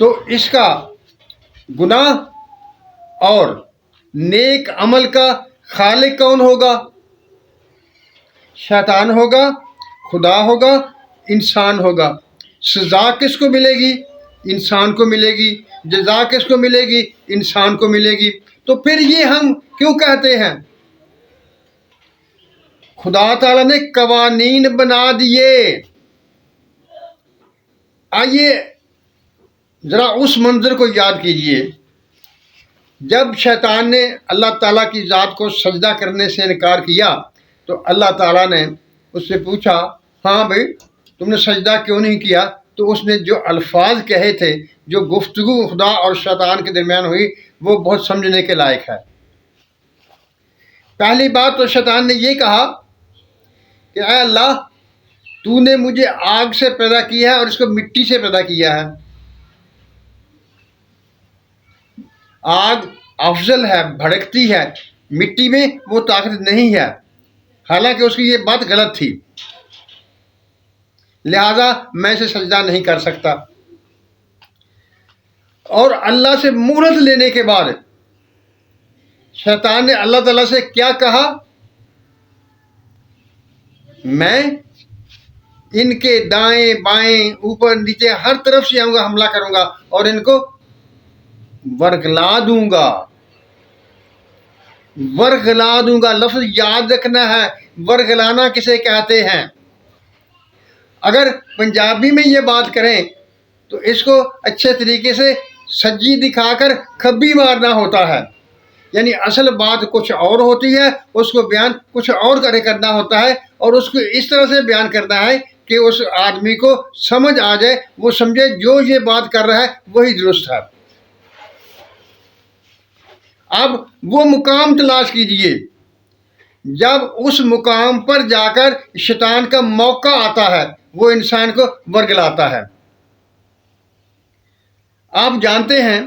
تو اس کا گناہ اور نیک عمل کا خالق کون ہوگا؟ شیطان ہوگا، خدا ہوگا، انسان ہوگا۔ سزا کس کو ملے گی؟ انسان کو ملے گی۔ جزا کس کو ملے گی؟ انسان کو ملے گی۔ تو پھر یہ ہم کیوں کہتے ہیں؟ خدا تعالیٰ نے قوانین بنا دیے۔ آئیے ذرا اس منظر کو یاد کیجئے، جب شیطان نے اللہ تعالیٰ کی ذات کو سجدہ کرنے سے انکار کیا تو اللہ تعالیٰ نے اس سے پوچھا، ہاں بھائی تم نے سجدہ کیوں نہیں کیا؟ تو اس نے جو الفاظ کہے تھے، جو گفتگو خدا اور شیطان کے درمیان ہوئی، وہ بہت سمجھنے کے لائق ہے۔ پہلی بات تو شیطان نے یہ کہا کہ اے اللہ، تو نے مجھے آگ سے پیدا کیا ہے اور اس کو مٹی سے پیدا کیا ہے۔ آگ افضل ہے، بھڑکتی ہے، مٹی میں وہ طاقت نہیں ہے۔ حالانکہ اس کی یہ بات غلط تھی، لہذا میں اسے سجدہ نہیں کر سکتا۔ اور اللہ سے مہلت لینے کے بعد شیطان نے اللہ تعالیٰ سے کیا کہا؟ میں ان کے دائیں بائیں اوپر نیچے ہر طرف سے آؤں گا، حملہ کروں گا اور ان کو ورگلا دوں گا۔ ورگلا دوں گا، لفظ یاد رکھنا ہے، ورگلانا کسے کہتے ہیں؟ اگر پنجابی میں یہ بات کریں تو اس کو اچھے طریقے سے سجی دکھا کر کھبی مارنا ہوتا ہے، یعنی اصل بات کچھ اور ہوتی ہے، اس کو بیان کچھ اور کرنا ہوتا ہے، اور اس کو اس طرح سے بیان کرنا ہے کہ اس آدمی کو سمجھ آ جائے، وہ سمجھے جو یہ بات کر رہا ہے وہی درست ہے۔ اب وہ مقام تلاش کیجئے جب اس مقام پر جا کر شیطان کا موقع آتا ہے، وہ انسان کو ورگلاتا ہے۔ آپ جانتے ہیں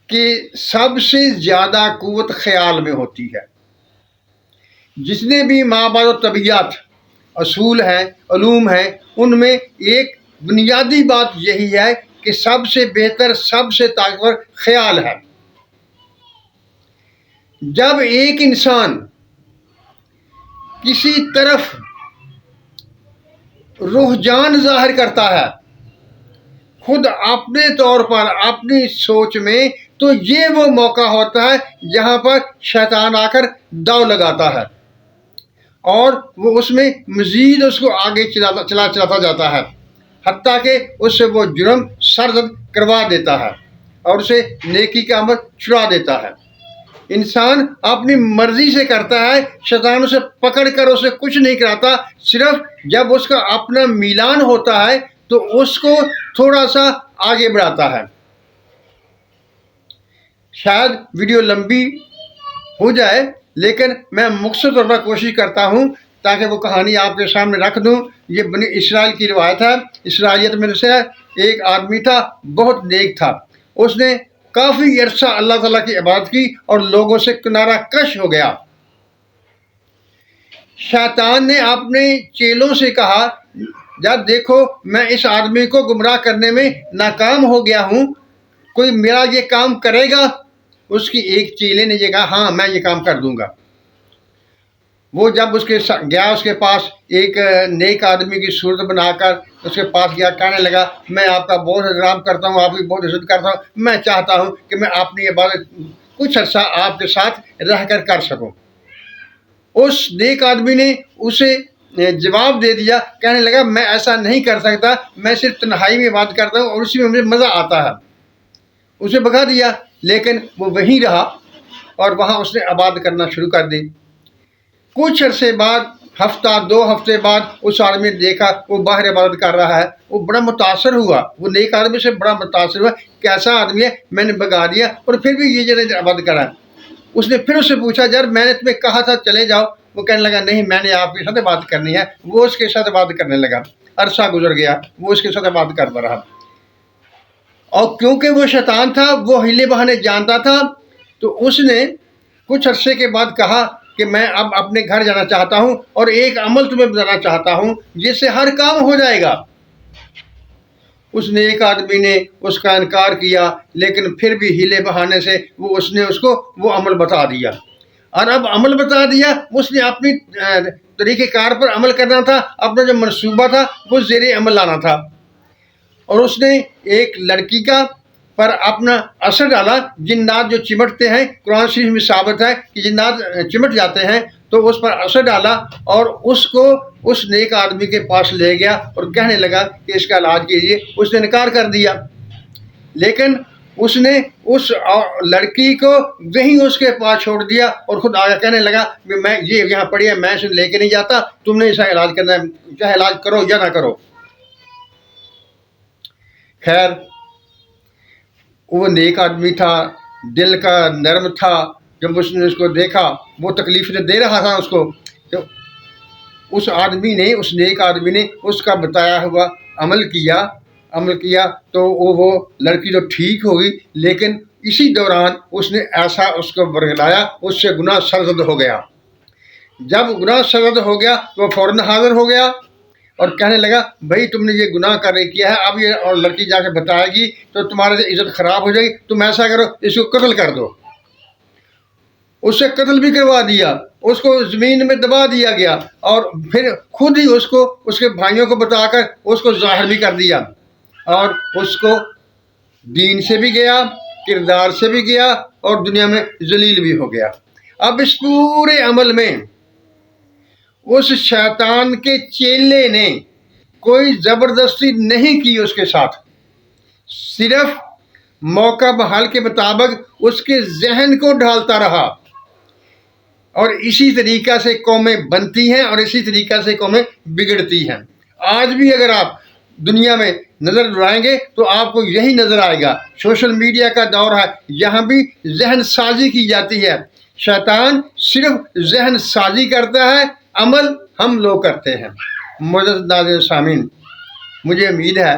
کہ سب سے زیادہ قوت خیال میں ہوتی ہے۔ جتنے بھی مابعد و طبیعت اصول ہیں، علوم ہیں، ان میں ایک بنیادی بات یہی ہے کہ سب سے بہتر، سب سے طاقتور خیال ہے۔ جب ایک انسان کسی طرف رجحان ظاہر کرتا ہے خود اپنے طور پر، اپنی سوچ میں، تو یہ وہ موقع ہوتا ہے جہاں پر شیطان آ کر داؤ لگاتا ہے اور وہ اس میں مزید اس کو آگے چلاتا جاتا ہے، حتیٰ کہ اس سے وہ جرم سرزد کروا دیتا ہے اور اسے نیکی کا عمل چھڑا دیتا ہے۔ انسان اپنی مرضی سے کرتا ہے، شیطان اسے پکڑ کر اسے کچھ نہیں کراتا، صرف جب اس کا اپنا میلان ہوتا ہے تو اس کو تھوڑا سا آگے بڑھاتا ہے۔ شاید ویڈیو لمبی ہو جائے، لیکن میں مختصر طور پر کوشش کرتا ہوں تاکہ وہ کہانی آپ کے سامنے رکھ دوں۔ یہ بنی اسرائیل کی روایت ہے۔ اسرائیلیت میں سے ایک آدمی تھا، بہت نیک تھا، اس نے کافی عرصہ اللہ تعالیٰ کی عبادت کی اور لوگوں سے کنارہ کش ہو گیا۔ شیطان نے اپنے چیلوں سے کہا، جب دیکھو میں اس آدمی کو گمراہ کرنے میں ناکام ہو گیا ہوں، کوئی میرا یہ کام کرے گا؟ اس کی ایک چیلے نے یہ کہا، ہاں میں یہ کام کر دوں گا۔ وہ جب اس کے پاس ایک نیک آدمی کی صورت بنا کر اس کے پاس گیا، کہنے لگا، میں آپ کا بہت احترام کرتا ہوں، آپ کی بہت عزت کرتا ہوں، میں چاہتا ہوں کہ میں اپنی عبادت کچھ عرصہ آپ کے ساتھ رہ کر سکوں۔ اس نیک آدمی نے اسے جواب دے دیا، کہنے لگا، میں ایسا نہیں کر سکتا، میں صرف تنہائی میں بات کرتا ہوں اور اسی میں مجھے مزہ آتا ہے۔ اسے بھگا دیا، لیکن وہ وہیں رہا اور وہاں اس نے عبادت کرنا شروع کر دی۔ کچھ عرصے بعد، ہفتہ دو ہفتے بعد، اس آدمی نے دیکھا وہ باہر عبادت کر رہا ہے۔ وہ بڑا متاثر ہوا، وہ نیک آدمی سے بڑا متاثر ہوا، کیسا آدمی ہے، میں نے بھگا دیا اور پھر بھی یہ جگہ عبادت کر رہا ہے۔ اس نے پھر اس سے پوچھا، یار میں نے تمہیں کہا تھا چلے جاؤ۔ وہ کہنے لگا، نہیں میں نے آپ کے ساتھ بات کرنی ہے۔ وہ اس کے ساتھ بات کرنے لگا، عرصہ گزر گیا، وہ اس کے ساتھ بات کرتا رہا، اور کیونکہ وہ شیطان تھا، وہ ہیلے بہانے جانتا تھا، تو اس نے کچھ عرصے کے بعد کہا کہ میں اب اپنے گھر جانا چاہتا ہوں اور ایک عمل تمہیں بتانا چاہتا ہوں جس سے ہر کام ہو جائے گا۔ اس نیک آدمی نے اس کا انکار کیا، لیکن پھر بھی ہیلے بہانے سے اس نے اس کو وہ عمل بتا دیا، اور اب عمل بتا دیا، اس نے اپنی طریقہ کار پر عمل کرنا تھا، اپنا جو منصوبہ تھا وہ زیر عمل لانا تھا، اور اس نے ایک لڑکی کا پر اپنا اثر ڈالا۔ جنات جو چمٹتے ہیں، قرآن شریف میں ثابت ہے کہ جنات چمٹ جاتے ہیں، تو اس پر اثر ڈالا اور اس کو اس نیک آدمی کے پاس لے گیا اور کہنے لگا کہ اس کا علاج کیجیے۔ اس نے انکار کر دیا، لیکن اس نے اس لڑکی کو وہیں اس کے پاس چھوڑ دیا اور خود آگے کہنے لگا کہ میں یہ یہاں پڑی ہے، میں اسے لے کے نہیں جاتا، تم نے اس کا علاج کرنا ہے، چاہے علاج کرو یا نہ کرو۔ خیر، وہ نیک آدمی تھا، دل کا نرم تھا۔ جب اس نے اس کو دیکھا، وہ تکلیف دے رہا تھا اس کو، تو اس آدمی نے، اس نیک آدمی نے اس کا بتایا ہوا عمل کیا تو وہ لڑکی تو ٹھیک ہو گئی، لیکن اسی دوران اس نے ایسا اس کو برگلایا، اس سے گناہ سرزد ہو گیا۔ جب گناہ سرزد ہو گیا تو وہ فوراً حاضر ہو گیا اور کہنے لگا بھائی تم نے یہ گناہ کیا ہے، اب یہ اور لڑکی جا کے بتائے گی تو تمہاری عزت خراب ہو جائے گی، تم ایسا کرو اس کو قتل کر دو۔ اس سے قتل بھی کروا دیا، اس کو زمین میں دبا دیا گیا، اور پھر خود ہی اس کو اس کے بھائیوں کو بتا کر اس کو ظاہر بھی کر دیا، اور اس کو دین سے بھی گیا، کردار سے بھی گیا، اور دنیا میں ذلیل بھی ہو گیا۔ اب اس پورے عمل میں اس شیطان کے چیلے نے کوئی زبردستی نہیں کی اس کے ساتھ، صرف موقع بحال کے مطابق اس کے ذہن کو ڈھالتا رہا، اور اسی طریقہ سے قومیں بنتی ہیں اور اسی طریقہ سے قومیں بگڑتی ہیں۔ آج بھی اگر آپ دنیا میں نظر دوڑائیں گے تو آپ کو یہی نظر آئے گا۔ سوشل میڈیا کا دور ہے، یہاں بھی ذہن سازی کی جاتی ہے۔ شیطان صرف ذہن سازی کرتا ہے، عمل ہم لوگ کرتے ہیں۔ معزز ناظرین سامعین، مجھے امید ہے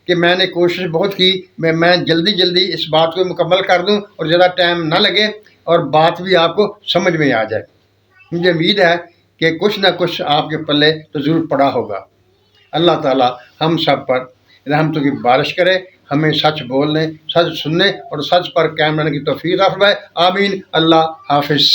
کہ میں نے کوشش بہت کی، میں جلدی اس بات کو مکمل کر دوں اور زیادہ ٹائم نہ لگے اور بات بھی آپ کو سمجھ میں آ جائے۔ مجھے امید ہے کہ کچھ نہ کچھ آپ کے پلے تو ضرور پڑا ہوگا۔ اللہ تعالی ہم سب پر رحمتوں کی بارش کرے، ہمیں سچ بولنے، سچ سننے اور سچ پر قائم رہنے کی توفیق عطا فرمائے۔ آمین۔ اللہ حافظ۔